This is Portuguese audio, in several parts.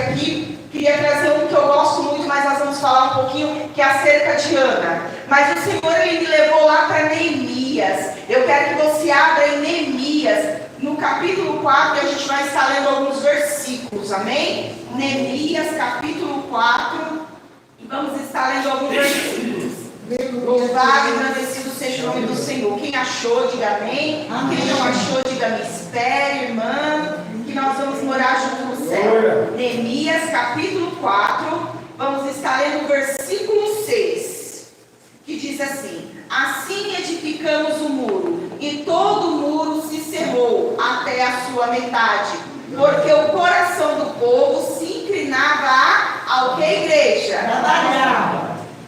aqui, queria trazer um que eu gosto muito, mas nós vamos falar um pouquinho, que é acerca de Ana. Mas o Senhor, Ele me levou lá para Neemias. Eu quero que você abra em Neemias, no capítulo 4, e a gente vai estar lendo alguns versículos, amém? Neemias, capítulo 4, e vamos estar lendo alguns versículos. Louvado e agradecido seja o nome do Senhor. Quem achou, diga amém. Quem não achou, diga me espere, irmã, que nós vamos morar junto no céu. Neemias, capítulo 4, vamos estar lendo o versículo 6, que diz assim: assim edificamos o muro, e todo o muro se cerrou até a sua metade, porque o coração do povo se inclinava ao que, igreja?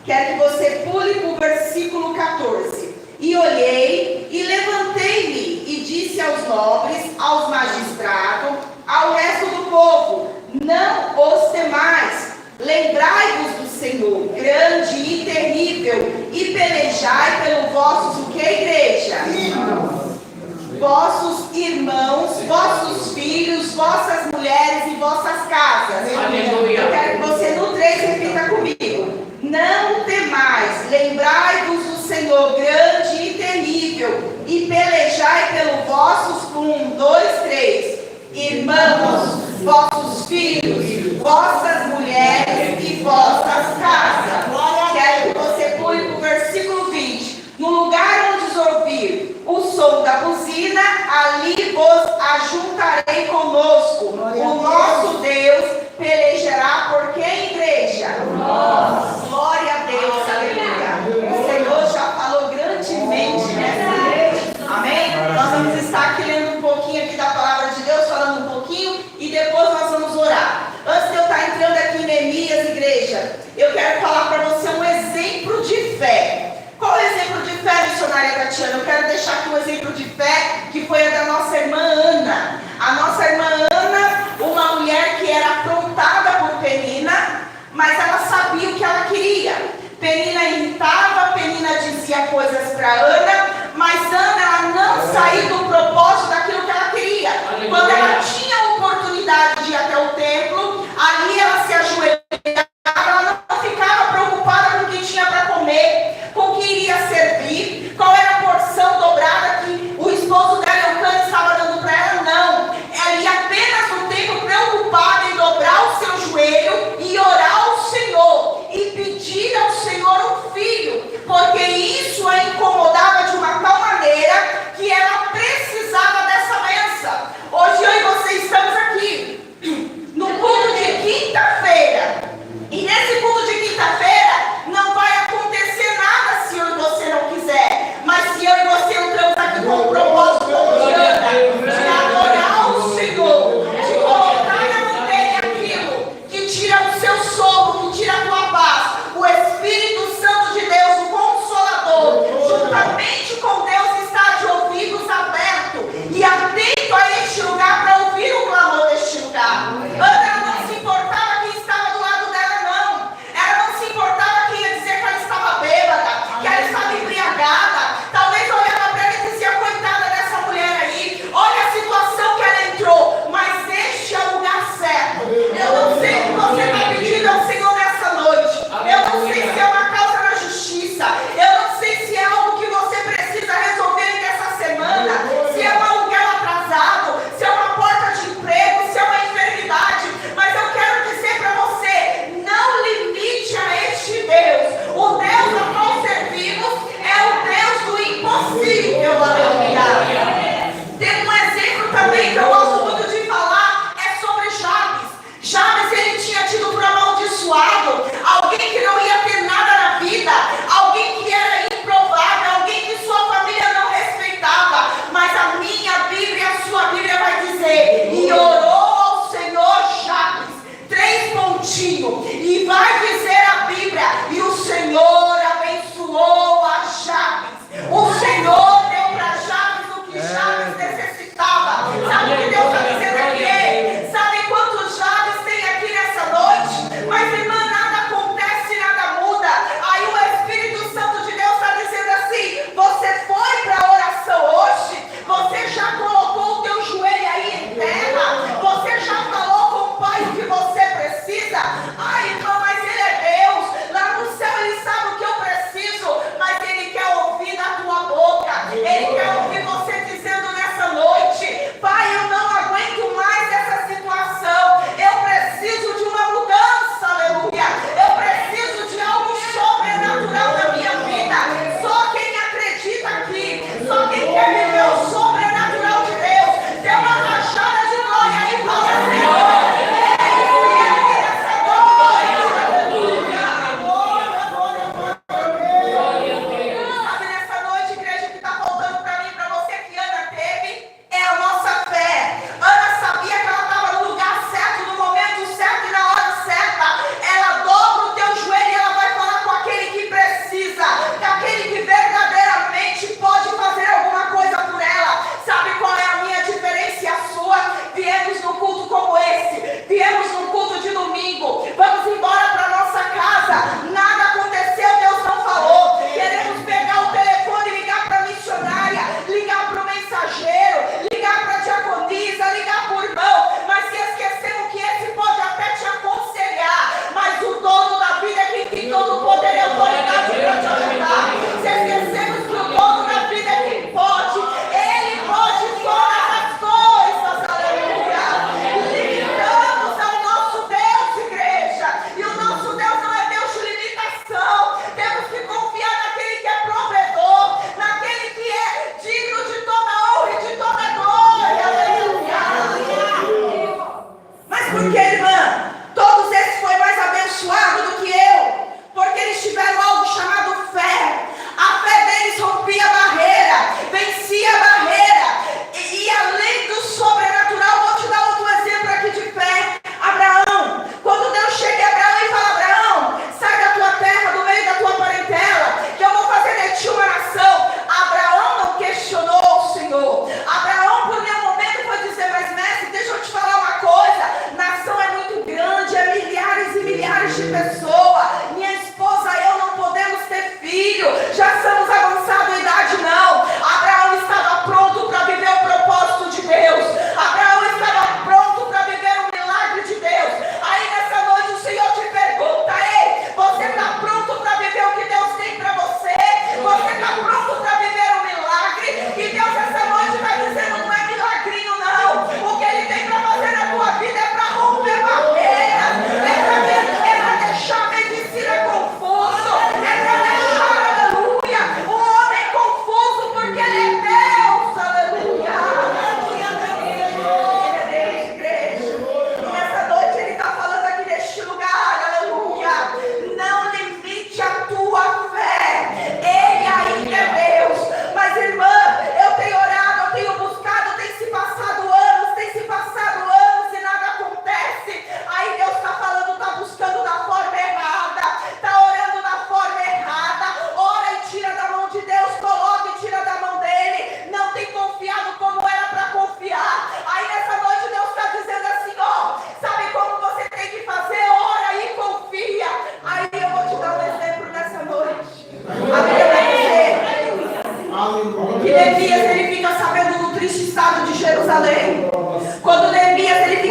Quero que você pule para o versículo 14. E olhei, e levantei-me, e disse aos nobres, aos magistrados, ao resto do povo: não os temais, lembrai-vos do Senhor, grande e terrível, e pelejai pelo vossos, o que, igreja? Vossos irmãos, vossos filhos, vossas mulheres e vossas casas. Aleluia. Eu quero que você no 3 repita comigo: não temais, lembrai-vos do Senhor, grande e terrível, e pelejai pelo vossos, 1, 2, 3, irmãos, vossos filhos, vossas mulheres e vossas casas. Quero que você pule para o versículo 20. No lugar onde ouvir o som da buzina, ali vos ajuntarei conosco. O nosso Deus pelejará por quem, igreja? Nós. Glória a Deus, aleluia. O Senhor já falou grandemente nessa noite. Amém? Nós vamos estar aqui lendo um pouquinho aqui da palavra de Deus, falando um pouquinho, e depois nós vamos orar. Antes de eu estar entrando aqui em Neemias, igreja, eu quero falar para você um exemplo de fé. Qual é o exemplo de fé, missionária Tatiana? Eu quero deixar aqui um exemplo de fé, que foi a da nossa irmã Ana. A nossa irmã Ana, uma mulher que era afrontada por Penina, mas ela sabia o que ela queria. Penina irritava, Penina dizia coisas para Ana, mas Ana, ela não saiu do propósito daquilo que ela queria. Quando ela tinha a oportunidade de ir até o templo, ali ela se ajoelhava, ela não ficava preocupada com o que tinha para comer, com o que iria servir, qual era a porção dobrada que o esposo dela, Eucana, estava dando para ela, não. Ela ia apenas no tempo preocupada em dobrar o seu joelho e orar ao Senhor, e pedir ao Senhor um filho, porque isso a incomodava de uma tal maneira que ela precisava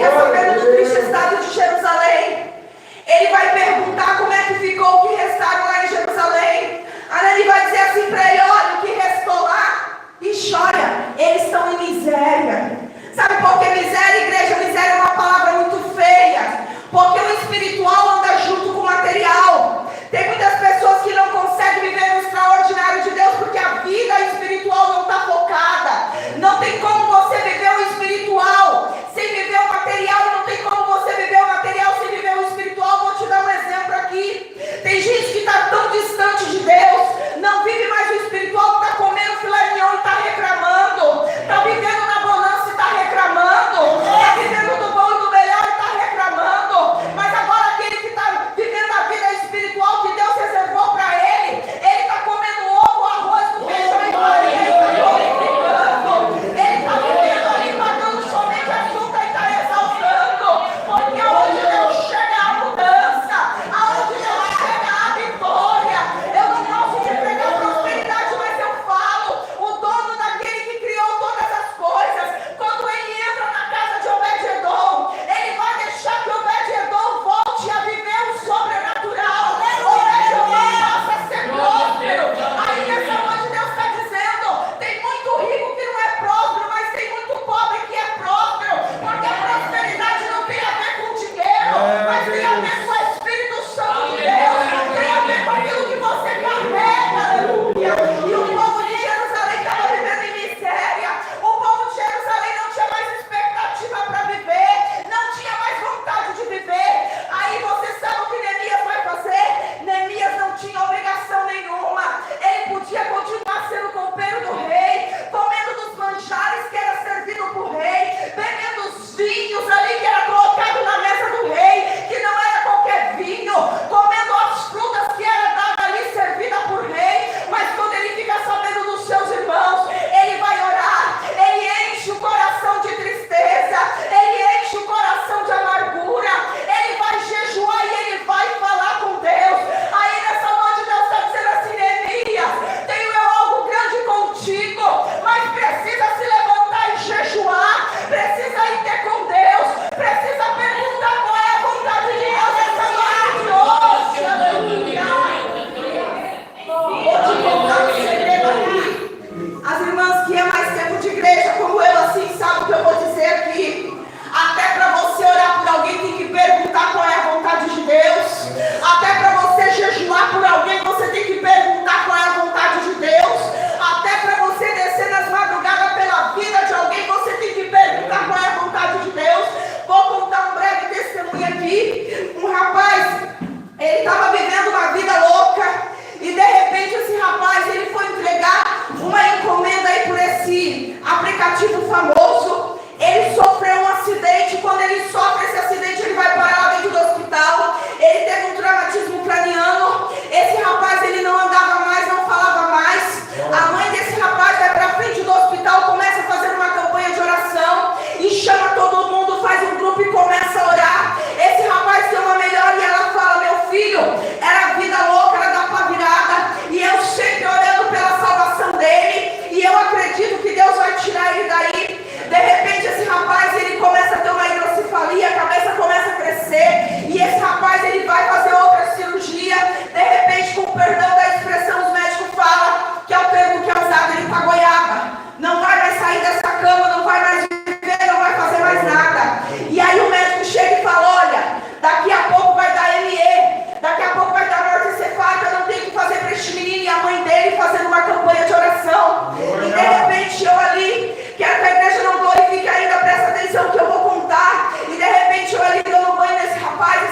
fica sabendo do triste estado de Jerusalém. Ele vai perguntar como é que ficou o que restaram lá em Jerusalém. Anani vai dizer assim para ele: olha, o que restou lá, e chora, eles estão em miséria. Sabe por que miséria, igreja? Miséria é uma palavra muito feia, porque o espiritual anda junto com o material. Tem muitas pessoas que não conseguem viver no extraordinário de Deus porque a vida espiritual não está focada. Não tem como você viver o espiritual sem viver o material, e não tem como você viver o material sem viver o espiritual. Vou te dar um exemplo aqui. Tem gente que está tão distante de Deus, não vive mais o espiritual, está comendo filé mignon e está reclamando, está vivendo na bonança e está reclamando, está vivendo do bom e do melhor e está reclamando. Mas agora aquele que está vivendo a vida espiritual que Deus reservou para ele está comendo ovo, arroz com feijão e farinha, ele está glorificando, ele está vivendo ali, pagando somente a fruta e está exaltando, porque aonde Deus chega a mudança, aonde Deus chega a vitória. Eu não posso te pregar prosperidade, mas eu falo, o dono daquele que criou todas as coisas, quando ele entra na casa de Obed-Edom, ele vai deixar que Obed-Edom volte a viver o sobrenatural. Obed-Edom passa a ser próspero. Aí nessa noite Deus está dizendo: tem muito rico que não é próspero, mas tem muito pobre que é próspero, porque a prosperidade não tem a ver com dinheiro, mas tem a ver com o Espírito Santo de Deus, tem a ver com aquilo que você carrega. Aleluia. E o povo de Jerusalém estava vivendo em miséria. O povo de Jerusalém não tinha mais expectativa para viver, não tinha mais vontade de viver. Aí você sabe o que Neemias vai fazer? Neemias não tinha obrigação nenhuma. Ele podia continuar sendo copeiro do rei, comendo dos manjares que era servido por rei, bebendo os vinhos ali que era colocado na mesa do rei, que não era qualquer vinho, comendo as frutas que era dada ali, servida por rei. Mas quando ele fica sabendo dos seus irmãos, ele vai orar, ele enche o coração de tristeza, ele enche o coração de amargura, ele vai jejuar e ele vai falar com Deus. Aí nessa noite Deus está dizendo assim: Neemias, tenho eu algo grande contigo, mas precisa se levantar e jejuar, precisa ir ter com Deus, precisa perguntar qual é a vontade de Deus nessa noite de hoje. Aleluia. Vou te contar um segredo aqui. As irmãs que é mais tempo de igreja como eu, assim, sabe o que eu vou dizer aqui. Até para você orar por alguém tem que perguntar qual é a vontade de Deus. Até para você jejuar por alguém você tem que perguntar qual é a vontade de Deus. Até para você descer nas madrugadas pela vida de alguém você tem que perguntar qual é a vontade de Deus. Vou contar um breve testemunho aqui. Um rapaz, ele estava vivendo uma vida louca e de repente esse rapaz, ele foi entregar uma encomenda aí por esse aplicativo famoso. Ele sofreu um acidente. Quando ele sofre esse acidente, ele vai parar lá dentro do hospital. Ele teve um traumatismo craniano. Esse rapaz, ele não andava mais, não falava mais. A mãe desse rapaz vai para frente do hospital, começa a fazer uma campanha de oração e chama todo mundo, faz um grupo e começa a orar. Esse rapaz tem uma melhora e ela fala: meu filho, era vida louca, era da pá virada, e eu sempre orando pela salvação dele, e eu acredito que Deus vai tirar ele daí. De repente esse rapaz, ele começa a ter uma hidrocefalia, a cabeça começa a crescer, e esse rapaz, ele vai fazer outra cirurgia. De repente, com o perdão da expressão, os médicos falam que é o termo que é usado, ele tá goiaba, não vai mais sair dessa cama, não vai mais viver, não vai fazer mais nada. E aí o médico chega e fala: olha, daqui a pouco vai dar ME, daqui a pouco vai dar morte encefálica, não tem o que fazer para este menino. E a mãe dele fazendo uma campanha de oração. E de repente eu ali, quero que a igreja não glorifique ainda, presta atenção que eu vou contar. E de repente eu ali dando banho nesse rapaz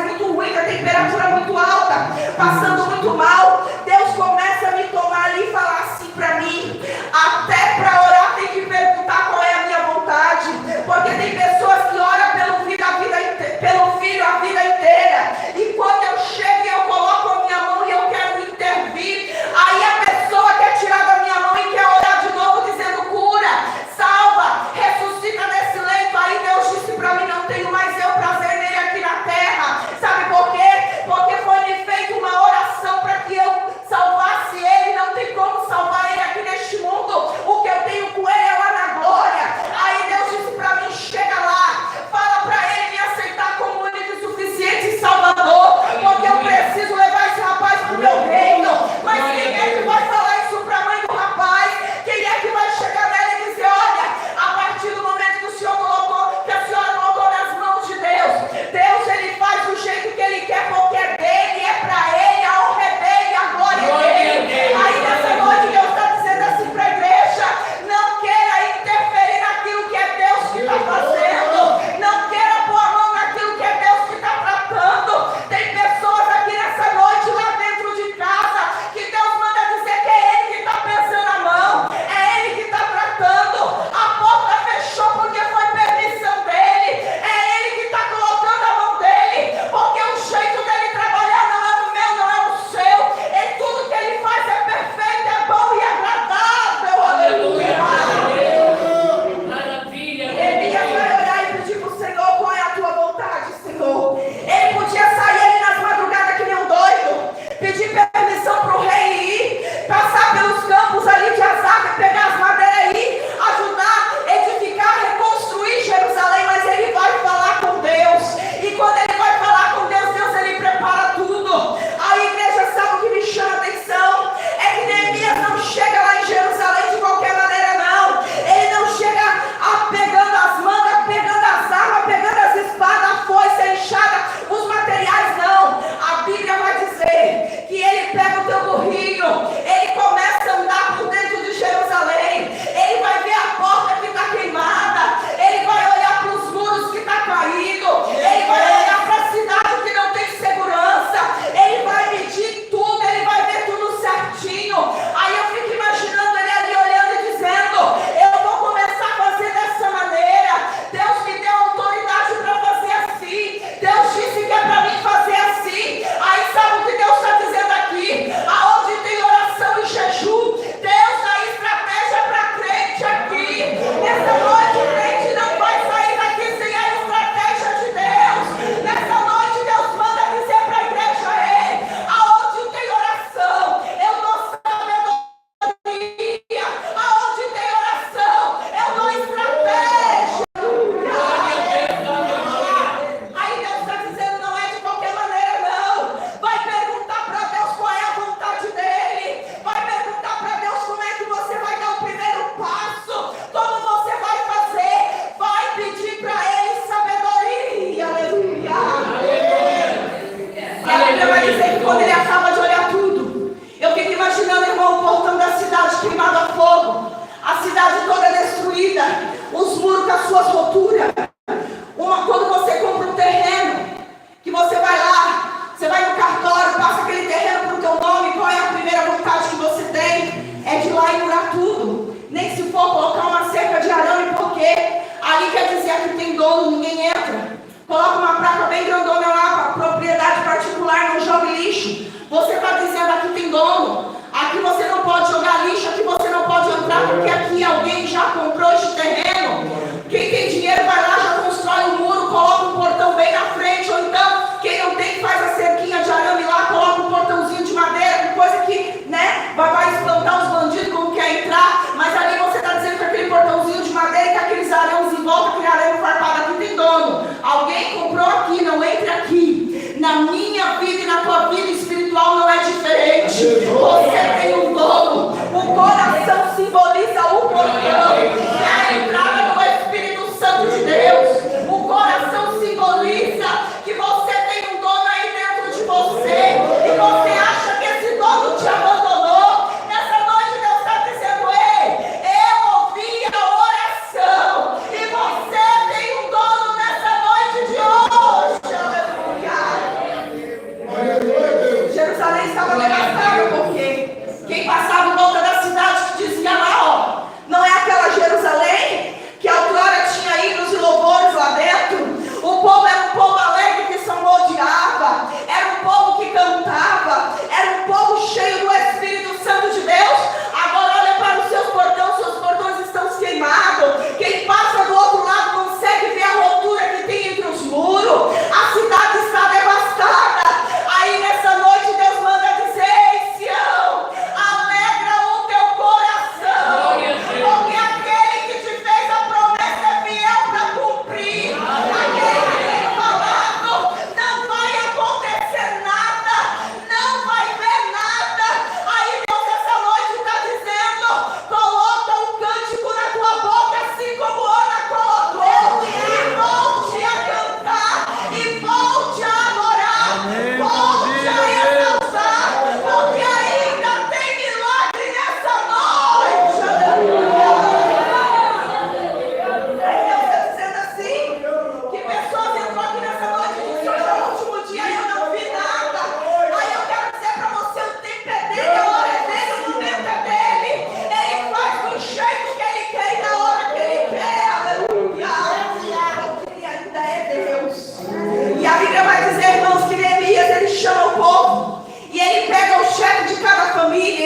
muito ruim, com a temperatura muito alta, passando muito mal. Deus começa a me tomar ali e falar assim para mim: até para orar tem que perguntar qual é a minha vontade, porque tem pessoas que oram pelo filho a vida inteira, e quando eu chego e eu coloco a minha mão e eu quero intervir, aí a pessoa quer tirar da minha mão e quer orar de novo dizendo: cura, salva, ressuscita nesse leito. Aí Deus disse para mim: não tenho mais eu prazer nele aqui na terra. Sabe por quê? Porque foi me feita uma oração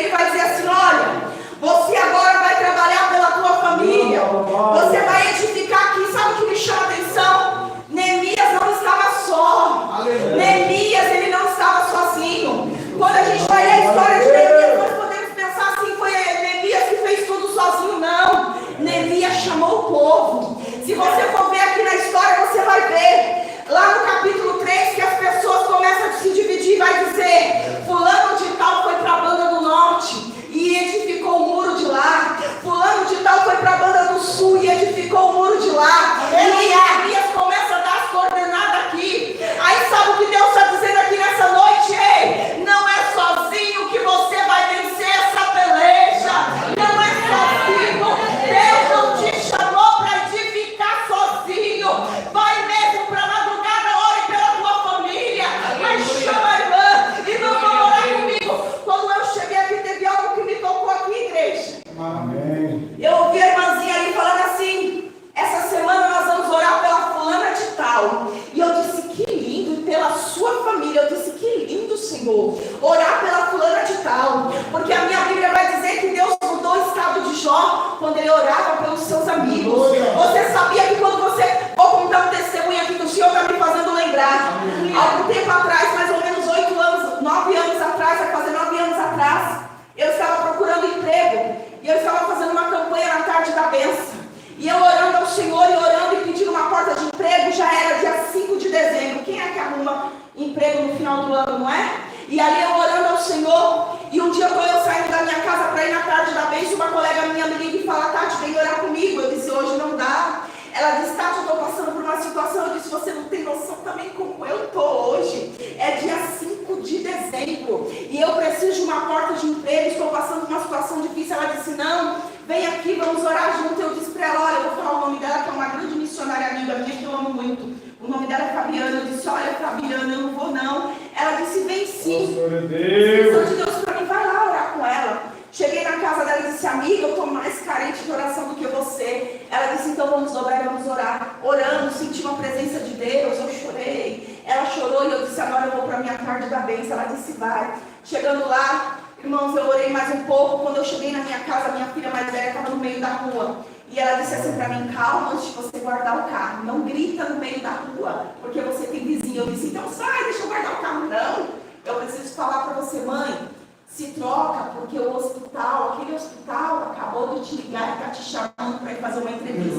ele vai dizer assim: olha, você agora vai trabalhar pela tua família, você vai edificar aqui. Sabe o que me chama a atenção? Neemias não estava só. Neemias, ele não estava sozinho. Quando a gente vai ler a história de Neemias, nós podemos pensar assim: foi Neemias que fez tudo sozinho. Não, Neemias chamou o povo. Se você for ver aqui na história, você vai ver lá no capítulo 3 que as pessoas começam a se dividir e vai dizer: fulano de tal foi para a banda do norte e edificou o muro de lá, fulano de tal foi para a banda do sul e edificou o muro de lá. E Neemias começa a dar as coordenadas aqui. Aí sabe o que Deus está dizendo aqui nessa noite? Ei, não é sozinho que você vai vencer essa peleja. Não é sozinho. Deus não te chamou para edificar sozinho. Vai mesmo para a madrugada, ore pela tua família. Mas chama a irmã e vamos orar comigo. Quando eu cheguei aqui, teve algo que me tocou aqui, igreja. Amém. Eu ouvi a irmãzinha ali falando assim: essa semana nós vamos orar pela fulana de tal. E eu disse: que lindo, pela sua família. Eu disse: que lindo, Senhor, orar pela fulana de tal. Porque a minha Bíblia vai dizer que Deus mudou o estado de Jó quando ele orava pelos seus amigos. Você sabia que quando você... Vou contar um testemunho aqui que o Senhor está me fazendo lembrar. Algum tempo atrás, mais ou menos 8 anos, 9 anos atrás, vai fazer 9 anos atrás, eu estava procurando emprego. E eu estava fazendo uma campanha na tarde da bênção. E eu orando ao Senhor e orando e pedindo uma porta de emprego. Já era dia 5 de dezembro. Quem é que arruma emprego no final do ano, não é? E ali eu orando ao Senhor. E um dia eu saindo da minha casa para ir na tarde da bênção, uma colega minha me liga e fala: Tati, vem orar comigo. Eu disse: hoje não dá. Ela disse: Tati, eu estou passando por uma situação. Eu disse: você não tem noção também como eu estou hoje. É dia 5 de dezembro. E eu preciso de uma porta de emprego. Estou passando por uma situação difícil. Ela disse: não, vem aqui, vamos orar junto. Eu disse para ela: olha, eu vou falar o nome dela, que é uma grande missionária amiga minha, que eu amo muito. O nome dela é Fabiana. Eu disse: olha, Fabiana, eu não vou não. Ela disse: vem sim. Deus de Deus para mim, vai lá orar com ela. Cheguei na casa dela e disse: amiga, eu estou mais carente de oração do que você. Ela disse: então vamos dobrar e vamos orar. Orando, senti uma presença de Deus, eu chorei. Ela chorou e eu disse: agora eu vou para a minha tarde da bênção. Ela disse: vai. Chegando lá, irmãos, eu orei mais um pouco. Quando eu cheguei na minha casa, minha filha mais velha estava no meio da rua. E ela disse assim para mim: calma, antes de você guardar o carro, não grita no meio da rua, porque você tem vizinho. Eu disse: então sai, deixa eu guardar o carro. Não, eu preciso falar para você, mãe. Se troca, porque o hospital, aquele hospital acabou de te ligar e está te chamando para ir fazer uma entrevista.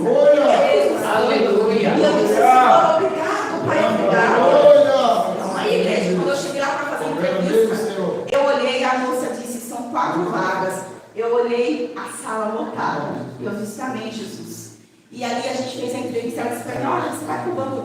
Aleluia! E eu disse: Senhor, obrigado, Pai, obrigado. Então, aí, igreja, quando eu cheguei lá para fazer a entrevista, eu olhei, a moça disse: são 4 vagas. Eu olhei a sala lotada. Eu disse: amém, Jesus. E ali a gente fez a entrevista. Ela disse para mim: olha, você vai para o banco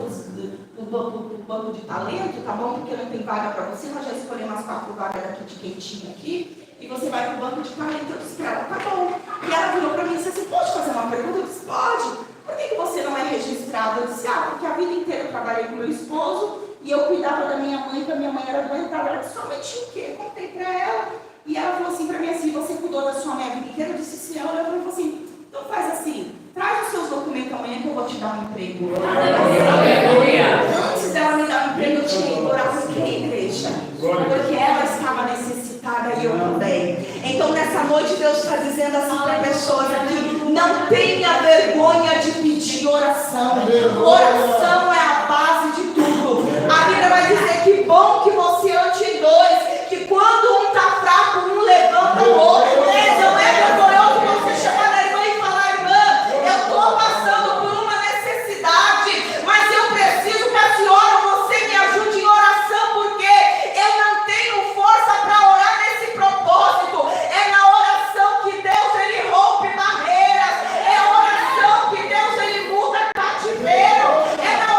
de talento, tá bom? Porque não tem vaga para você, nós já escolhemos as 4 vagas daqui de quentinho aqui, e você vai para o banco de talento. Eu disse para ela: tá bom. E ela virou para mim e disse assim: pode fazer uma pergunta? Eu disse: pode. Por que você não é registrada? Eu disse: porque a vida inteira eu trabalhei com meu esposo, e eu cuidava da minha mãe, que a minha mãe era doentada. Ela disse: somente o quê? Eu contei para ela, e ela falou assim para mim assim: você cuidou da sua mãe a vida inteira? Eu disse: sim. Ela falou assim: então faz assim, traz os seus documentos amanhã que eu vou te dar um emprego. Antes dela me dar um emprego, eu tinha ido orar por quê, igreja? Porque ela estava necessitada e eu também. Então nessa noite Deus está dizendo assim para a pessoa aqui: não tenha vergonha de pedir oração. Oração é a base de tudo. A Bíblia vai dizer: que bom que você ante 2, que quando um está fraco, um levanta o outro. Não é vergonhoso você chegar na irmã e falar: irmã, eu estou passando por uma necessidade, mas eu preciso que a senhora, você me ajude em oração, porque eu não tenho força para orar nesse propósito. É na oração que Deus ele rompe barreiras, é a oração que Deus ele muda cativeiro, é na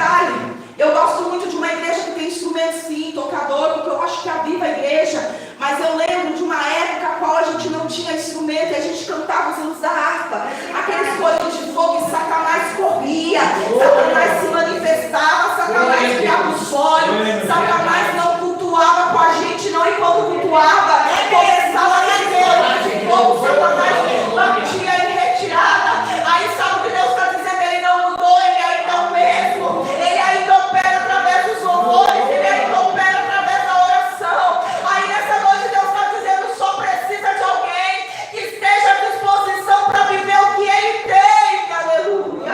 detalhe, eu gosto muito de uma igreja que tem instrumento sim, tocador, porque eu acho que aviva a igreja, mas eu lembro de uma época a qual a gente não tinha instrumento e a gente cantava os hinos da harpa, aqueles corinhos de fogo e Satanás corria, Satanás se manifestava, Satanás ficava no sólio, Satanás não cultuava com a gente não, e quando cultuava, começava a ter de fogo, Satanás batia em retirada. Aí sabe o que Deus está dizendo? Ele não mudou, ele ainda é o mesmo, ele ainda opera através dos louvores, ele ainda opera através da oração. Aí nessa noite Deus está dizendo, só precisa de alguém que esteja à disposição para viver o que ele tem. Aleluia.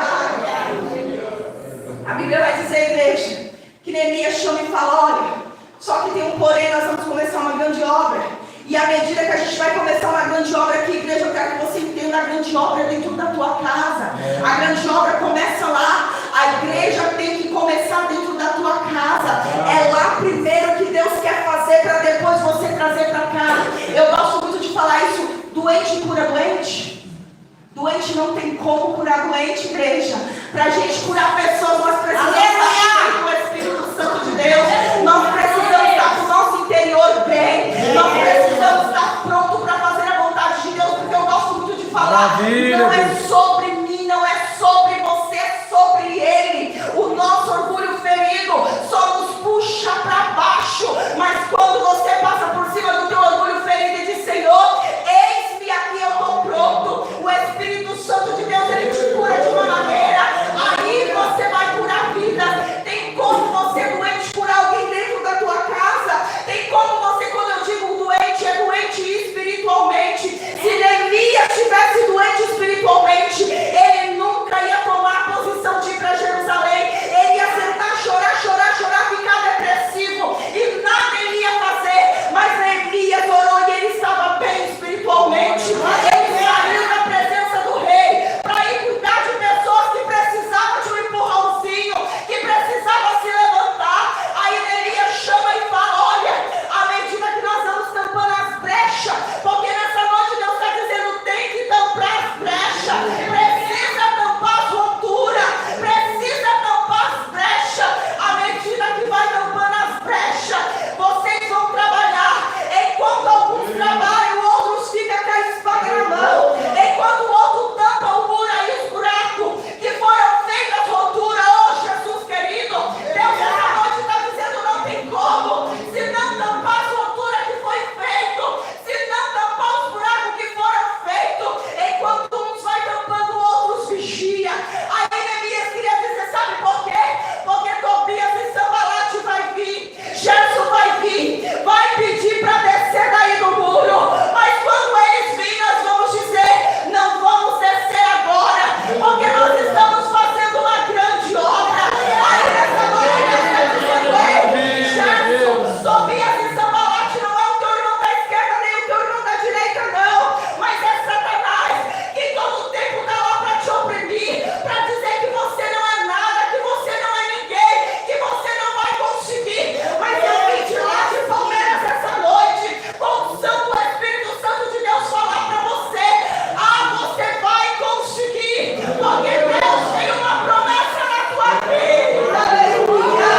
A Bíblia vai dizer, igreja, que Neemias chama e fala, olha, só que tem um porém, nós vamos começar uma grande obra. E à medida que a gente vai começar uma grande obra aqui, igreja, eu quero que você entenda a grande obra dentro da tua casa. A grande obra começa lá. A igreja tem que começar dentro da tua casa. É lá primeiro que Deus quer fazer para depois você trazer para cá. Eu gosto muito de falar isso. Doente cura doente. Doente não tem como curar doente, igreja. Para a gente curar pessoas, nós precisamos estar com o Espírito Santo de Deus. Nós precisamos estar com o nosso interior bem. Nós precisamos estar pronto para fazer a vontade de Deus, porque eu gosto muito de falar. Maravilha, não é sobre mim, não é sobre você, é sobre Ele. O nosso orgulho ferido só nos puxa para baixo. Mas quando você passa por cima do teu orgulho ferido e diz, Senhor, eis-me aqui, eu estou pronto. O Espírito Santo de Deus, Ele te cura de uma maneira. Aí você vai curar vidas. Tem como você, doente, curar alguém dentro da tua casa? Tem como você, quando eu digo doente, é doente espiritualmente. Se Neemias estivesse doente espiritualmente, ele nunca ia tomar a posição de ir para Jerusalém. Ele ia sentar, chorar, ficar depressivo e nada ele ia fazer. Mas Neemias orou e ele estava bem espiritualmente. Ele saiu da presença do rei para ir cuidar de pessoas que precisavam de um empurrãozinho, que precisavam se levantar. Aí Neemias chama e fala, olha, à medida que nós vamos tampando as brechas, porque nessa noite Deus está dizendo, tem que tampar as brechas, precisa tampar as rupturas, precisa tampar as brechas. À medida que vai tampando as brechas, vocês vão trabalhar. Enquanto alguns trabalham, outros ficam com a espada na mão. Enquanto o outro tampa o muro e os buracos que foram feitas as rupturas. Oh, Jesus querido, Deus essa noite está dizendo, não tem como. Se não tampar as rupturas que foi feito, se não tampar os buracos que foram feitos, enquanto uns vai tampando, outros vigia. Aí Neemias queria dizer, sabe por quê? Porque Tobias e Sanbalate vai vir, Jesus vai vir, vai pedir para descer daí do muro. Mas quando eles virem, nós vamos dizer, não vamos descer agora, porque nós estamos fazendo uma grande obra. Aí nessa noite Deus está dizendo, Jesus, Tobias e Sanbalate não é o teu irmão da esquerda, nem o teu irmão da direita, não. Mas é Satanás, que todo o tempo está lá para te oprimir, para dizer que você não é nada, que você não é ninguém, que você não vai conseguir. Mas eu vim de lá de Palmeiras essa noite, com o Santo Espírito Santo de Deus falar para você, você vai conseguir, porque Deus tem uma promessa na tua vida. Aleluia!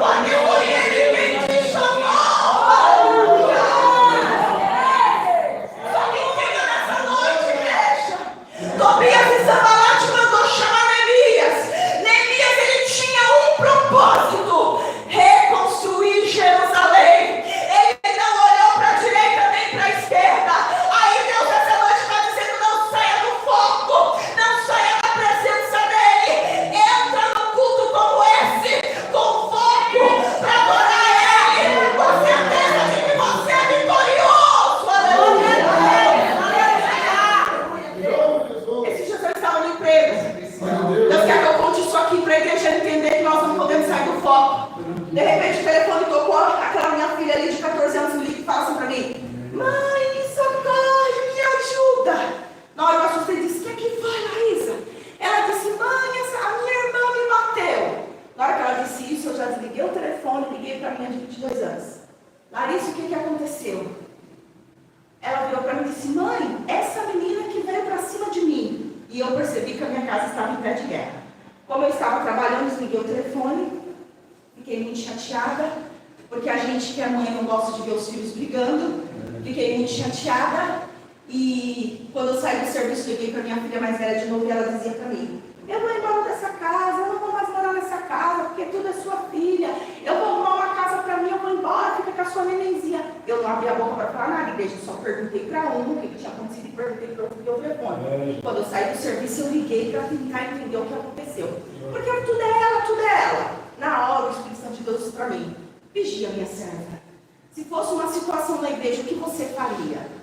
Porque foi Ele quem te chamou. Aleluia! Só que entenda nessa noite, igreja. Tobias e Sanbalate mandou chamar Neemias. Neemias, ele tinha um propósito: reconstruir Jerusalém. Ele não olhou para a direita nem para a esquerda. Aí Deus essa noite está dizendo, não saia do foco, não saia da presença dele. Entra no culto como esse, com foco, para adorar ele, com certeza de que você é vitorioso. Aleluia! Esse dias eu estava no emprego. Deus quer que eu conte isso aqui para a igreja entender que nós não podemos sair do foco. De repente o telefone tocou, aquela minha filha ali de 14 anos me liga e fala assim para mim, mãe, socorre, me ajuda. Na hora eu assustei e disse, o que foi, Laísa? Ela disse, mãe, a minha irmã me bateu. Na hora que ela disse isso, eu já desliguei o telefone, liguei para a minha de 22 anos. Larissa, o que aconteceu? ela virou para mim e disse: mãe, essa menina que veio para cima de mim. E eu percebi que a minha casa estava em pé de guerra. Como eu estava trabalhando, desliguei o telefone, fiquei muito chateada, porque a gente que é mãe não gosta de ver os filhos brigando. Fiquei muito chateada e quando eu saí do serviço, liguei para minha filha mais velha de novo e ela dizia para mim: eu vou embora dessa casa, eu não vou mais morar nessa casa, porque tudo é sua filha. Eu vou arrumar uma casa para mim, eu vou embora, fica com a sua nenenzinha. Eu não abri a boca para falar nada, igreja, só perguntei para um o que tinha acontecido e perguntei para outro que deu telefone. Quando eu saí do serviço, eu liguei para tentar entender o que aconteceu. Porque tudo é ela, tudo é ela. Na hora, o Espírito Santo de Deus disse para mim: vigia, minha serva. Se fosse uma situação na igreja, o que você faria?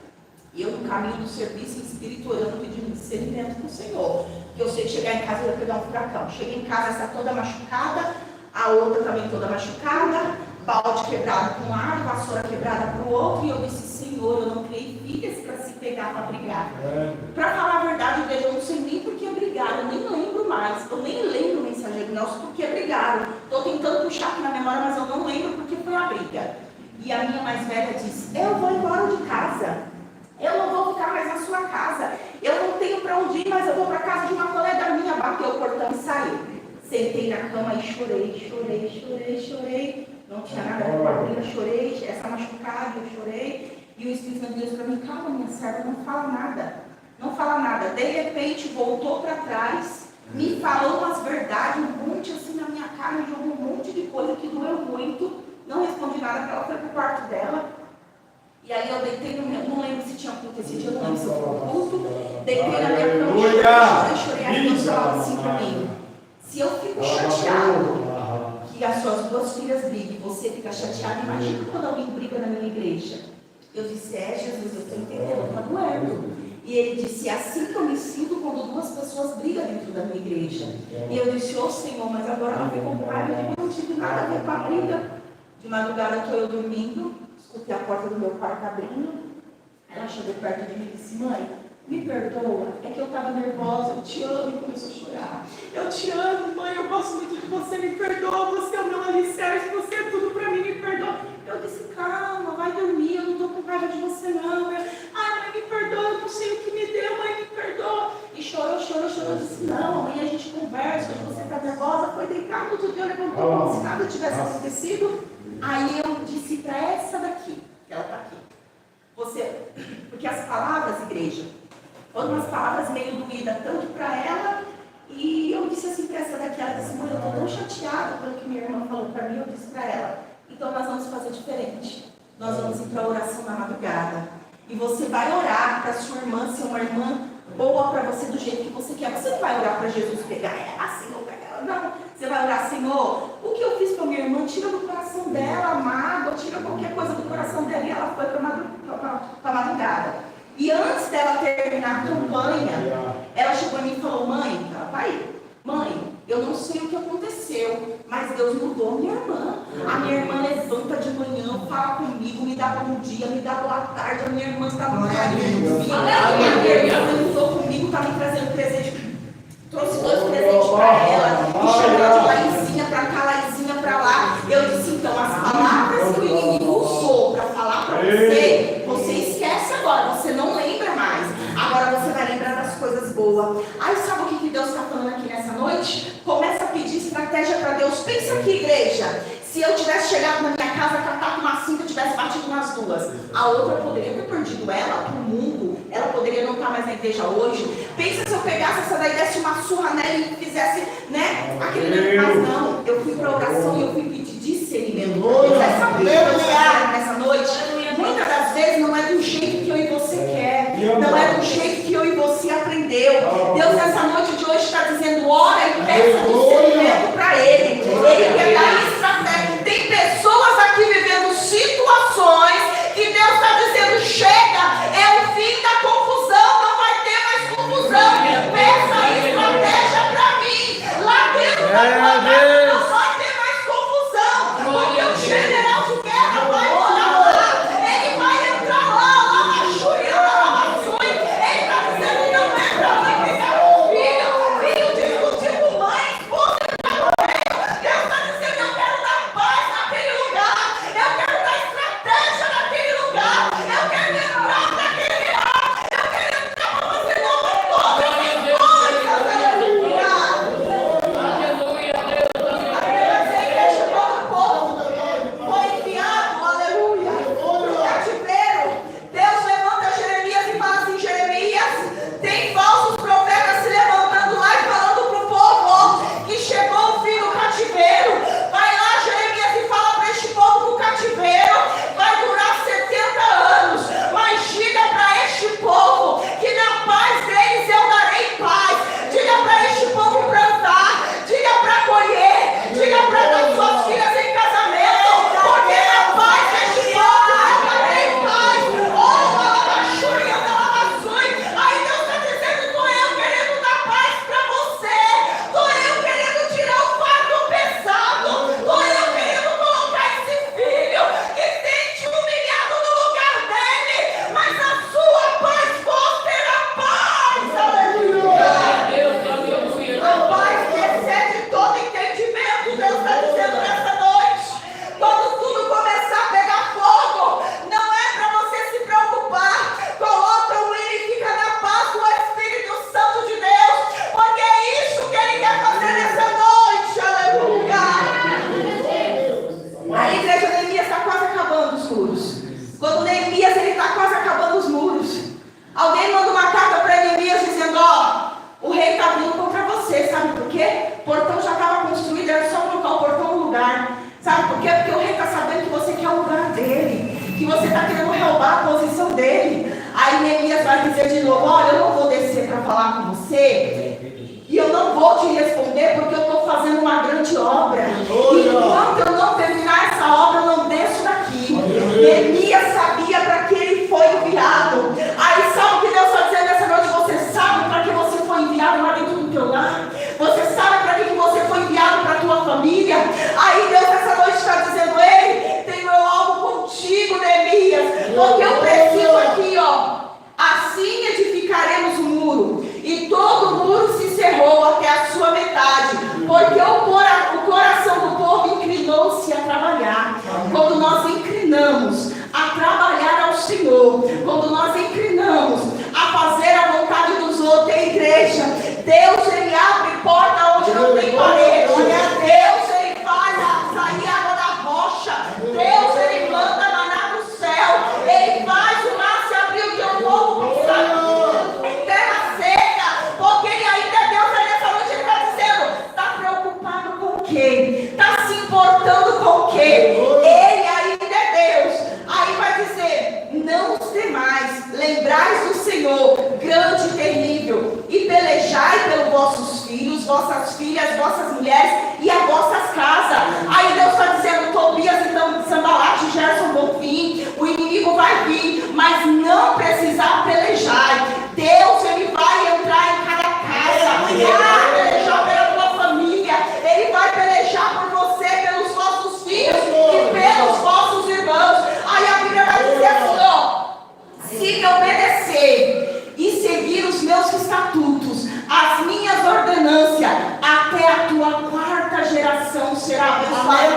E eu, no caminho do serviço, em espírito, orando, pedindo discernimento para o Senhor. Porque eu sei que chegar em casa eu ia pegar um furacão. Cheguei em casa, essa toda machucada, a outra também toda machucada, balde quebrado para um lado, vassoura quebrada para o outro. E eu disse: Senhor, eu não criei filhas para se pegar para brigar. Para falar a verdade, eu não sei nem por que brigaram, eu nem lembro mais. Eu nem lembro, mensageiro Nelson, por que brigaram. Estou tentando puxar aqui na memória, mas eu não lembro porque foi a briga. E a minha mais velha disse: eu vou embora de casa. Eu não vou ficar mais na sua casa. Eu não tenho para onde ir, mas eu vou para casa de uma colega minha. Bateu o portão e saiu. Sentei na cama e chorei. Não tinha nada a ver com a briga, chorei. Essa machucada, eu chorei. E o Espírito Santo disse para mim: calma, minha serva, não fala nada. Não fala nada. De repente, voltou para trás, me falou umas verdades, um monte assim na minha cara, jogou um monte de coisa que doeu muito. Não respondi nada, porque ela foi pro quarto dela. E aí eu deitei no meu, não lembro se tinha acontecido, eu não lembro se eu fui no culto. Deitei na minha cama, chorei. Aí Deus falava assim para mim: se eu fico chateado que as suas duas filhas briguem, você fica chateado, imagina quando alguém briga na minha igreja. Eu disse: Jesus, eu estou entendendo, está doendo. E ele disse: assim que eu me sinto quando duas pessoas brigam dentro da minha igreja. E eu disse: Senhor, mas agora ela ficou com raiva, eu não tive nada a ver com a briga. De madrugada estou eu dormindo, escutei a porta do meu quarto abrindo. Ela chegou perto de mim e disse: mãe, me perdoa, é que eu estava nervosa, eu te amo. E começou a chorar. Eu te amo, mãe, eu gosto muito de você, me perdoa, você é o meu alicerce, você é tudo para mim, me perdoa. Eu disse: calma, vai dormir, eu não estou com raiva de você não. Mãe, me perdoa, eu não sei o que me deu, mãe, me perdoa. E chorou. Eu disse: não, amanhã a gente conversa, hoje você está nervosa, foi deitar, no outro dia levantou como se nada tivesse acontecido. Aí eu disse para essa daqui, que ela está aqui: você, porque as palavras, igreja, foram umas palavras meio doídas, tanto para ela, e eu disse assim para essa daqui, ela disse: mãe, eu estou tão chateada pelo que minha irmã falou para mim. Eu disse para ela: então nós vamos fazer diferente, nós vamos ir para a oração na madrugada, e você vai orar para sua irmã ser uma irmã boa para você do jeito que você quer. Você não vai orar para Jesus pegar ela assim ou pegar ela, não. Você vai orar: Senhor, o que eu fiz para minha irmã, tira do coração dela a mágoa, tira qualquer coisa do coração dela. E ela foi para a madrugada. E antes dela terminar a campanha, ela chegou em mim e falou: mãe, eu não sei o que aconteceu, mas Deus mudou minha irmã. A minha irmã levanta de manhã, fala comigo, me dá bom dia, me dá boa tarde. A minha irmã está no carinho. A minha irmã lutou comigo, está me trazendo presente. Trouxe 2 presentes para ela, me chamou de Laizinha para cá, Laizinha para lá. Eu disse: então, as palavras que o inimigo usou para falar para você esquece agora, você não lembra mais. Agora você vai lembrar das coisas boas. Aí sabe o que Deus está falando aqui nessa noite? Começa a pedir estratégia para Deus. Pensa aqui, igreja. Se eu tivesse chegado na minha casa, catado uma cinta, eu tivesse batido nas duas, a outra poderia ter perdido ela para o mundo. Ela poderia não estar mais na igreja hoje. Pensa se eu pegasse essa daí, desse uma surra nela e fizesse, aquele. Mas não, eu fui para oração e eu fui pedir discernimento. Essa mulher nessa noite, muitas das vezes não é do jeito que eu e você quer, não é do jeito que eu e você aprendeu. Deus nessa noite de hoje está dizendo: ora e peça discernimento para Ele. Ele quer dar estratégia. Tem pessoas aqui vivendo situações que Deus está dizendo: chega, é o fim da confusão, não vai ter mais confusão. Peça estratégia para mim. Lá dentro não vai ter mais confusão, porque o general de guerra vai morar lá, ele vai entrar lá na Júlia, lá na Zui. Ele está dizendo: não é para mim pegar o filho. Filho discutindo com mãe, a posição dele. Aí Neemias vai dizer de novo: olha, eu não vou descer para falar com você, e eu não vou te responder, porque eu estou fazendo uma grande obra. E enquanto eu não terminar essa obra, eu não desço daqui. Neemias sabia para que ele foi enviado. Aí sabe o que Deus está dizendo nessa noite? Você sabe para que você foi enviado lá dentro do teu lar? Você sabe para que você foi enviado para a tua família? Aí Deus nessa noite está dizendo: ei, tenho eu algo contigo, Neemias, porque eu preciso aqui, ó. Assim edificaremos o muro, e todo o muro se cerrou até a sua metade, porque o coração do povo inclinou-se a trabalhar. Quando nós inclinamos a trabalhar ao Senhor, quando nós inclinamos a fazer a vontade dos outros, a igreja, Deus ele abre porta onde não tem parede. Deus ele faz sair água da rocha. Deus ele manda maná do céu. Ele faz o mar se abrir, o teu povo passar em terra seca, porque ele ainda é Deus. Aí nessa noite ele está dizendo: está preocupado com quem? Está se importando com quem? Ele ainda é Deus. Aí vai dizer: não os demais, lembrais do Senhor, grande e terrível, e pelejai pelos vossos filhos, vossas filhas, vossas mulheres e as vossas casas. Aí Deus está dizendo: Tobias, então, Sambalate, Gerson, Bonfim, o inimigo vai vir, mas não precisar pelejar. Deus, ele vai entrar em cada casa, ele vai pelejar pela tua família, ele vai pelejar por você, pelos vossos filhos e pelos vossos irmãos. Aí a Bíblia vai dizer assim, ó: se me obedecer e seguir os meus estatutos, as minhas ordenâncias, até a tua quarta geração será abençoada.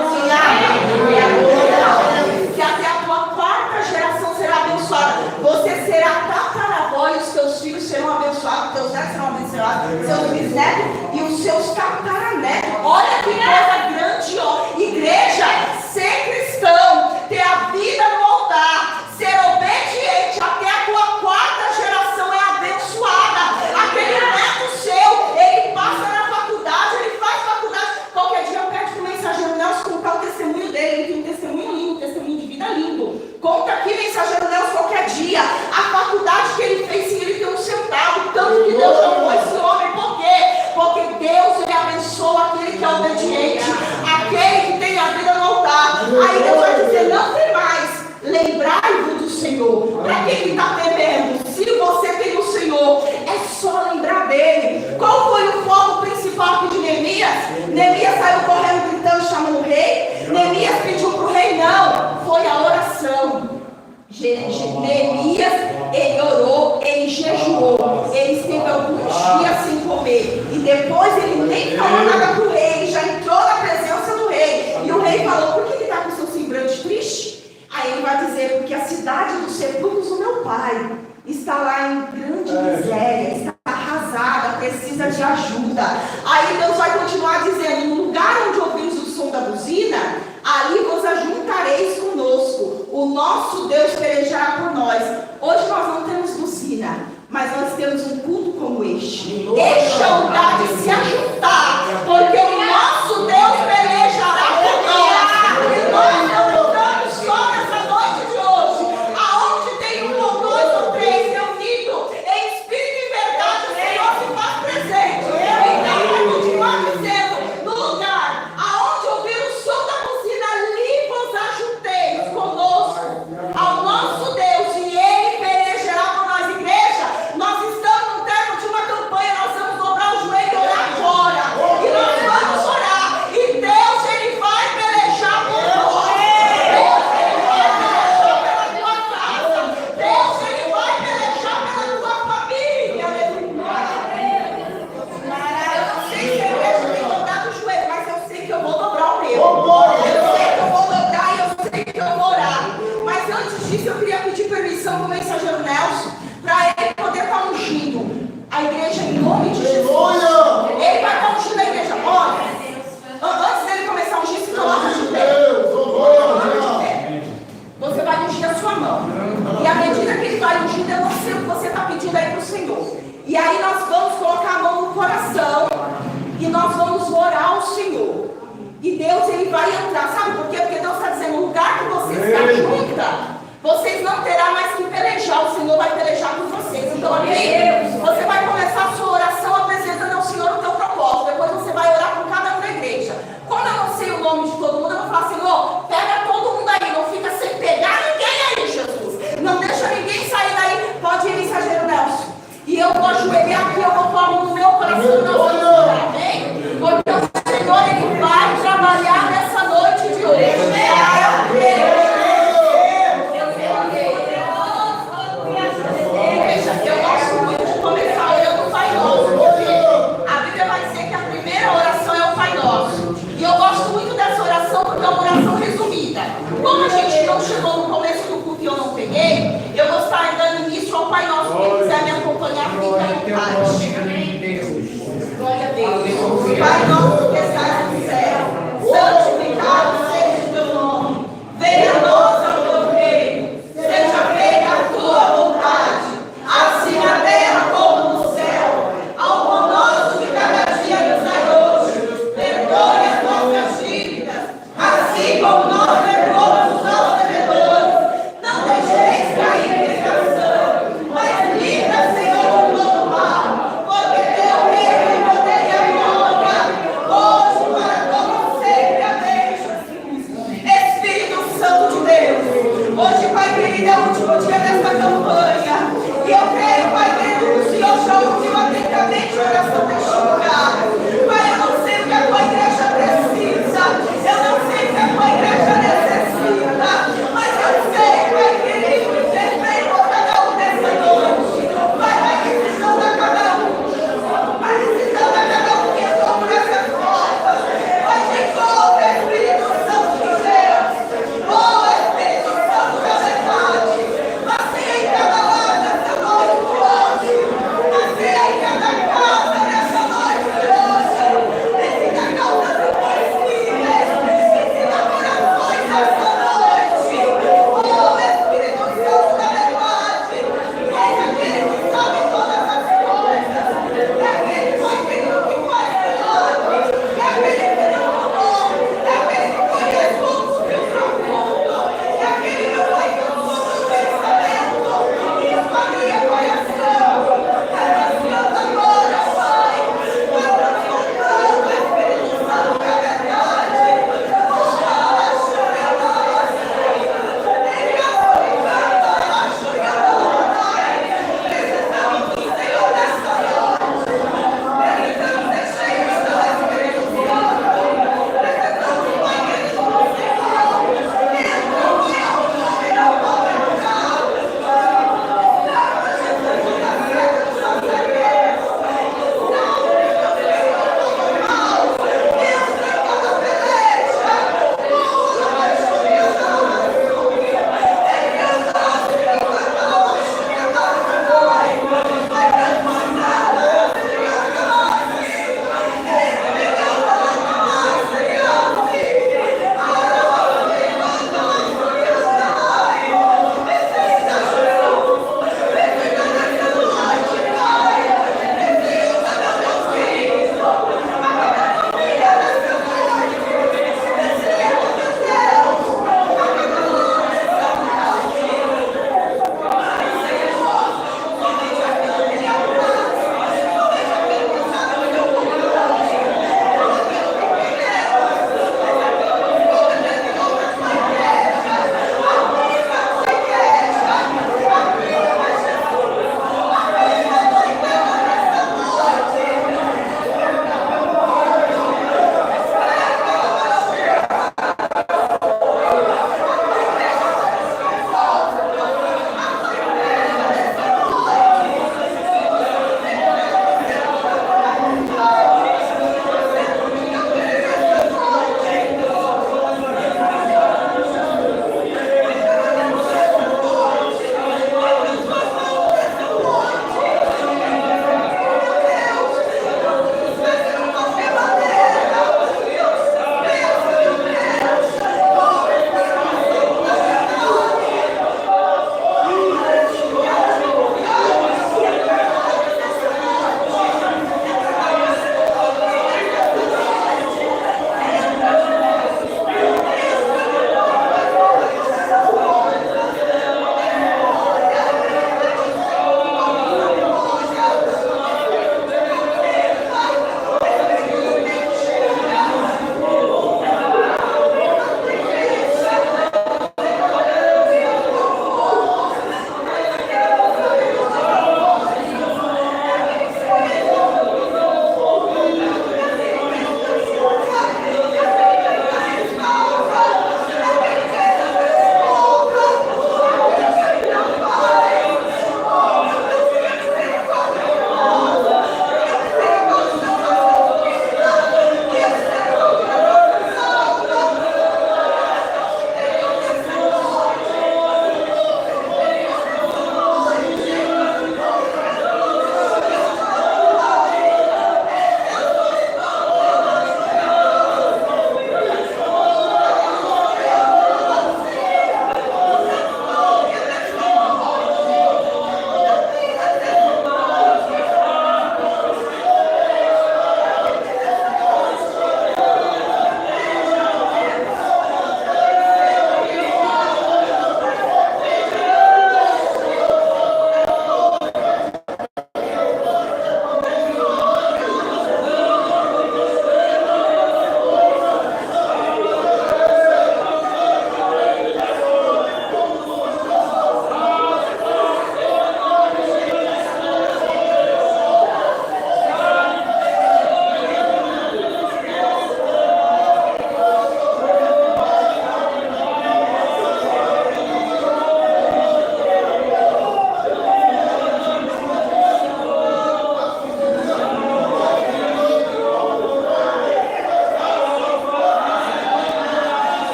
Que até a tua quarta geração será abençoada. Você será tataravó e os teus filhos serão abençoados, teus netos serão abençoados, seus bisnetos e os seus tataranetos. Olha que coisa grande, ó. Igreja, ser cristão, ter a vida no altar, ser obediente até a tua quarta geração é abençoada. Aquele neto seu, ele passa na faculdade, ele faz faculdade. Qualquer dia pede para o mensageiro Nelson contar o testemunho dele. Ele tem um testemunho lindo, um testemunho de vida lindo. Conta aqui, mensageiro Nelson, qualquer dia a faculdade que ele fez, sim, ele tem um centavo. Tanto que Deus amou esse homem. Por quê? Porque Deus, ele abençoa aquele que é obediente, aquele que tem a vida no altar. Aí Deus vai dizer: não tem mais, lembrai-vos do Senhor. Para quem está temendo? Se você tem o Senhor, é só lembrar dele. Qual foi o foco principal aqui de Neemias? Neemias saiu correndo, gritando, chamando o rei. Neemias pediu para o rei? Não, foi a oração. Neemias, ele orou, ele jejuou, ele esteve alguns dias sem comer, e depois ele nem falou nada para o rei, ele já entrou na presença do rei, e o rei falou: por que ele está com seu semblante triste? Aí ele vai dizer: porque a cidade dos sepulcros do meu pai está lá em grande miséria, está arrasada, precisa de ajuda. Aí Deus vai continuar dizendo: no lugar onde ouvimos o som da buzina, ali vos ajuntareis conosco, o nosso Deus pelejará por nós. Hoje nós não temos buzina, mas nós temos um culto como este. Este é o lugar de se ajuntar, porque o nosso Deus pelejará por nós. E nós não estamos só nessa noite de hoje, aonde tem um ou dois ou três reunidos em espírito e verdade, o Senhor se faz presente. Então vai continuar dizendo: no lugar aonde ouvir o som da buzina, ali vos ajunteis conosco ao nosso Deus, e ele pelejará por nós. Igreja, nós estamos no termo de uma campanha, nós vamos dobrar o joelho e orar agora, e nós vamos orar, e Deus, ele vai pelejar por nós. Deus, ele vai pelejar pela tua casa. Deus, ele vai pelejar pela tua família. Eu não sei se a igreja tem dobrado o joelho, mas eu sei que eu vou dobrar o meu. Eu sei que eu vou dobrar e eu sei que eu vou orar. Mas antes disso, eu queria pedir permissão para o mensageiro Nelson, para ele poder estar ungindo a igreja em nome de Jesus. Ele vai estar ungindo a igreja. Olha, antes dele começar a ungir, se coloca de pé. Você vai ungir a sua mão. E à medida que ele vai ungindo, eu não sei o que você está pedindo aí para o Senhor. E aí nós vamos colocar a mão no coração e nós vamos orar ao Senhor. E Deus, ele vai entrar. Sabe por quê? Porque Deus está dizendo: o lugar que você se ajunta, vocês não terão mais Então, aqui, você vai começar a sua oração apresentando ao Senhor o teu propósito. Depois você vai orar por cada um da igreja. Como eu não sei o nome de todo mundo, eu vou falar, Senhor, pega todo mundo aí, não fica sem pegar ninguém aí, Jesus. Não deixa ninguém sair daí. Pode ir, mensageiro Nelson. E eu vou ajoelhar aqui, eu vou pôr a mão no meu coração, na sua vida, amém? Porque o Senhor, Ele vai trabalhar nessa noite de hoje. Eu gosto muito de começar orando o Pai Nosso, porque a Bíblia vai dizer que a primeira oração é o Pai Nosso. E eu gosto muito dessa oração porque é uma oração resumida. Como a gente não chegou no começo do culto e eu não peguei, eu vou estar dando início ao Pai Nosso. Quem quiser me acompanhar, fica à vontade. Glória a Deus. Pai Nosso que estás no céu, santificado seja o teu nome. Venha a nós o teu reino. Seja feita a tua vontade, assim na terra como no céu. Ao pão nosso de cada dia nos dai hoje. Perdoe as nossas dívidas, assim como nós perdoamos os nossos devedores. Não deixeis cair em tentação, mas livra, Senhor, de todo mal.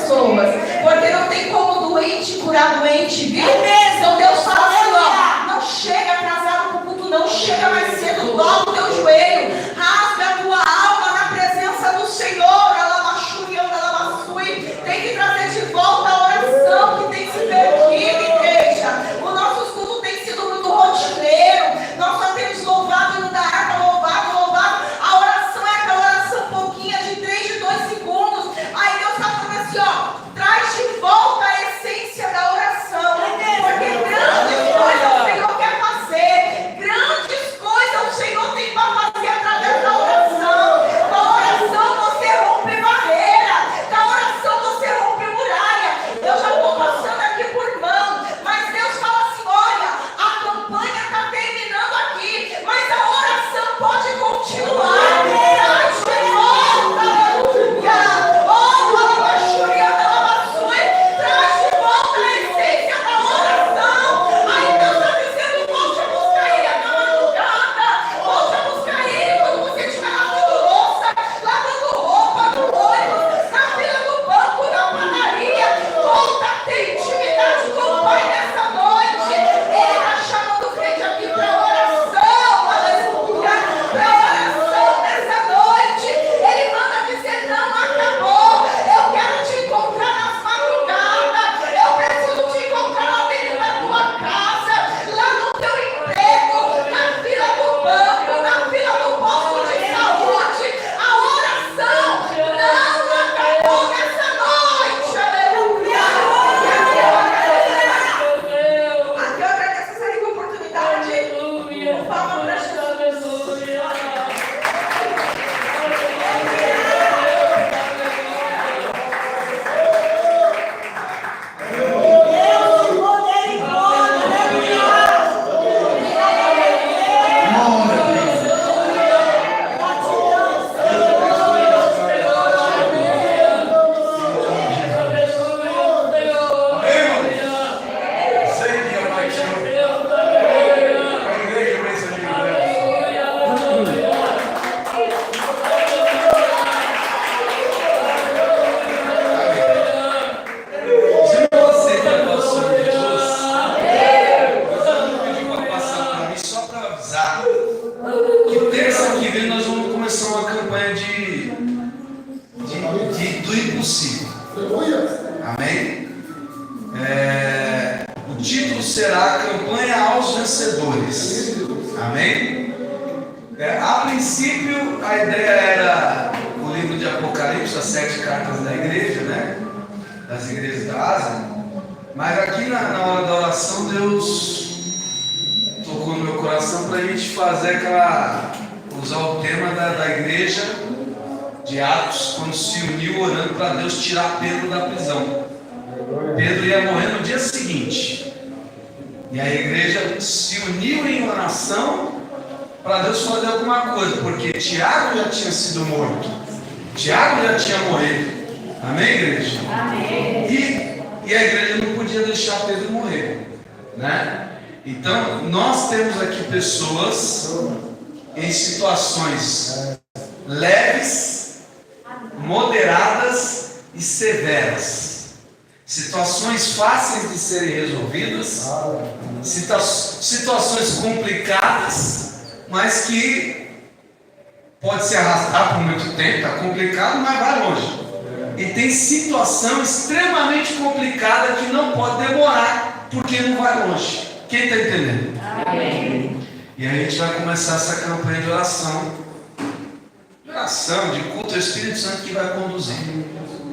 pessoas. Porque não tem como doente curar doente, viu? Então Deus fala assim, ó, não chega atrasado pro culto, não chega mais cedo, dobra o teu joelho, rasga a tua alma na presença do Senhor. Tem que trazer de volta a oração que tem se perdido, igreja. Os nossos cultos têm sido muito rotineiro. Nós só temos louvado no da harpa, louvado. A oração é aquela oração pouquinha de 3, de 2 segundos. Aí Deus está falando assim, ó, traz de volta a essência da oração. Porque grandes coisas o Senhor quer fazer. Grandes coisas o Senhor tem para fazer através da oração. Com a oração você rompe barreira. Com a oração você rompe muralha. Eu já estou passando aqui por mão. Mas Deus fala assim, olha, a campanha está terminando aqui. Mas a oração pode continuar. Traz de volta, aleluia. Oh, alabaxuria, alabaçui. Traz de volta a essência da oração. Aí Deus está dizendo, volte a buscar Ele na madrugada. Volte a buscar Ele quando você estiver lavando louça, lavando roupa, no ônibus, na fila do banco, na padaria. Volta a ter intimidade com o Pai nessa noite. Ele está chamando o crente aqui para oração, aleluia. Para oração nessa noite. Ele manda dizer, não acabou. Eu quero te encontrar nas madrugadas. Eu preciso te encontrar lá dentro da tua casa, lá no teu emprego, na fila do banco, na fila do posto de saúde. A oração não acabou nessa noite, aleluia. Aqui eu agradeço essa rica oportunidade. Palma para Jesus. Do impossível. Amém? O título será Campanha aos Vencedores. Amém? A princípio, a ideia era o livro de Apocalipse, as 7 cartas da igreja, né? Das igrejas da Ásia. Mas aqui na hora da oração, Deus tocou no meu coração para a gente fazer usar o tema da igreja de Atos, quando se uniu orando para Deus tirar Pedro da prisão. Pedro ia morrer no dia seguinte, e a igreja se uniu em oração para Deus fazer alguma coisa, porque Tiago já tinha sido morto, Tiago já tinha morrido. Amém, igreja? Amém. E a igreja não podia deixar Pedro morrer, né? Então nós temos aqui pessoas em situações leves, moderadas e severas, situações fáceis de serem resolvidas, situações complicadas, mas que pode se arrastar por muito tempo, está complicado, mas vai longe. E tem situação extremamente complicada que não pode demorar, porque não vai longe. Quem está entendendo? Amém. E aí a gente vai começar essa campanha de oração, de culto ao Espírito Santo que vai conduzir.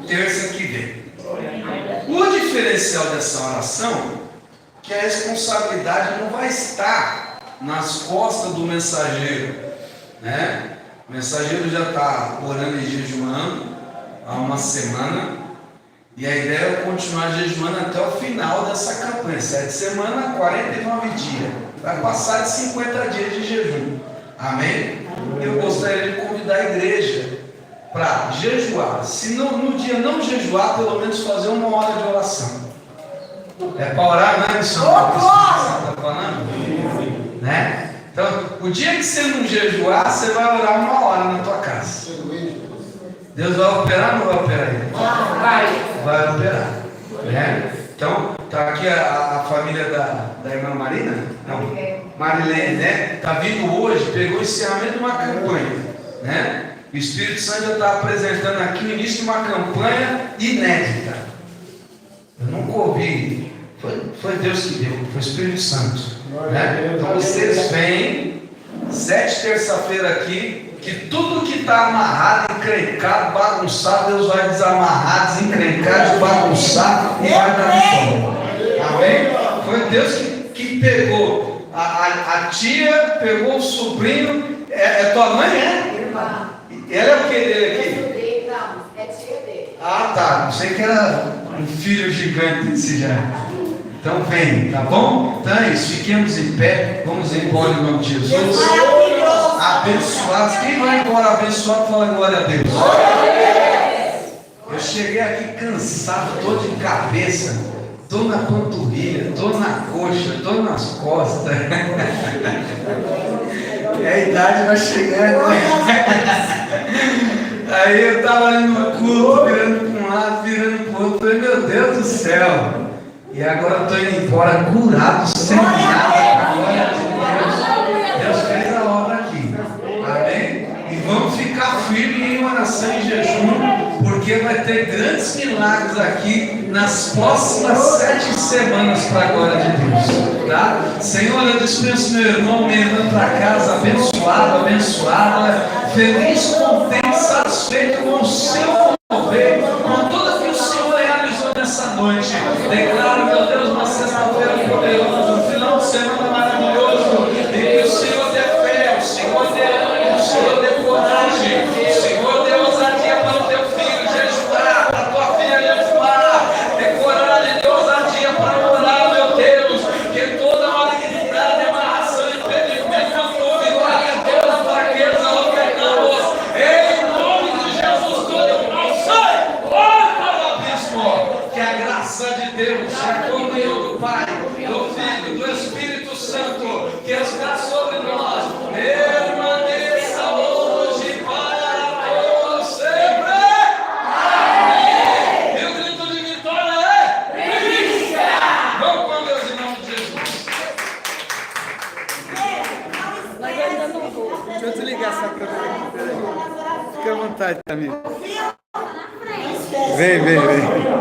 Terça que vem. O diferencial dessa oração, que a responsabilidade não vai estar nas costas do mensageiro, né? O mensageiro já está orando e jejuando há uma semana, e a ideia é continuar jejuando até o final dessa campanha. 7 semanas, 49 dias. Vai passar de 50 dias de jejum. Amém? Eu gostaria de convidar a igreja para jejuar. Se no dia não jejuar, pelo menos fazer 1 hora de oração. É para orar, né, missionário? Está falando? Né? Então, o dia que você não jejuar, você vai orar 1 hora na tua casa. Deus vai operar ou não vai operar ele? Vai. vai operar. Né? Então, está aqui a família da irmã Marina? Não, Marilene, né? Está vindo hoje, pegou o encerramento de uma campanha. Né? O Espírito Santo já está apresentando aqui o início de uma campanha inédita. Eu nunca ouvi. Foi Deus que deu, foi o Espírito Santo. Né? Então vocês vêm, 7 terça-feira aqui, que tudo que está amarrado, encrencado, bagunçado, Deus vai desamarrar, desencrencar, desbagunçar e vai dar vitória. Amém? Foi Deus que pegou a tia, pegou o sobrinho. É tua mãe, é? Irmã. Ela é o que dele aqui? Não, é tia dele. Ah, tá. Não sei que era um filho gigante desse já. Então vem, tá bom? Então é isso. Fiquemos em pé. Vamos embora em nome de Jesus. Abençoados. Quem vai embora abençoado, fala glória a Deus. Eu cheguei aqui cansado, dor de cabeça, dor na panturrilha, dor na coxa, dor nas costas. E a idade vai chegando, né? Aí eu estava ali no culto, virando para um lado, virando para o outro. Falei, meu Deus do céu. E agora eu estou indo embora curado, sem nada. Glória a Deus. Deus fez a obra aqui. Amém? E vamos ficar firmes em oração e jejum, porque vai ter grandes milagres aqui nas próximas 7 semanas para a glória de Deus. Tá? Senhor, eu dispenso meu irmão, minha irmã para casa, abençoado, abençoada, feliz, contente, satisfeito com o seu mover, com tudo que o Senhor realizou nessa noite. Declaro, meu Deus, uma sexta-feira poderosa, um final de semana maravilhoso, e que o Senhor dê fé, o Senhor dê ânimo, o Senhor dê coragem, o Senhor dê ousadia para o teu filho jejuar, para a tua filha jejuar, dê coragem, dê ousadia para orar, meu Deus, que toda malignidade, amarração, impedimento, dúvida, glória a Deus, a fraqueza, o pecado, em nome de Jesus, todo mal sai, vai para o abismo, que a graça de Deus, a comunhão do Pai, do Filho, do Espírito Santo, que está sobre nós, permaneça hoje para todos sempre. Amém. E o grito de vitória é Vitória! Vamos com Deus em nome de Jesus. Deixa eu desligar essa câmera. Fica à vontade, amigo. Vem.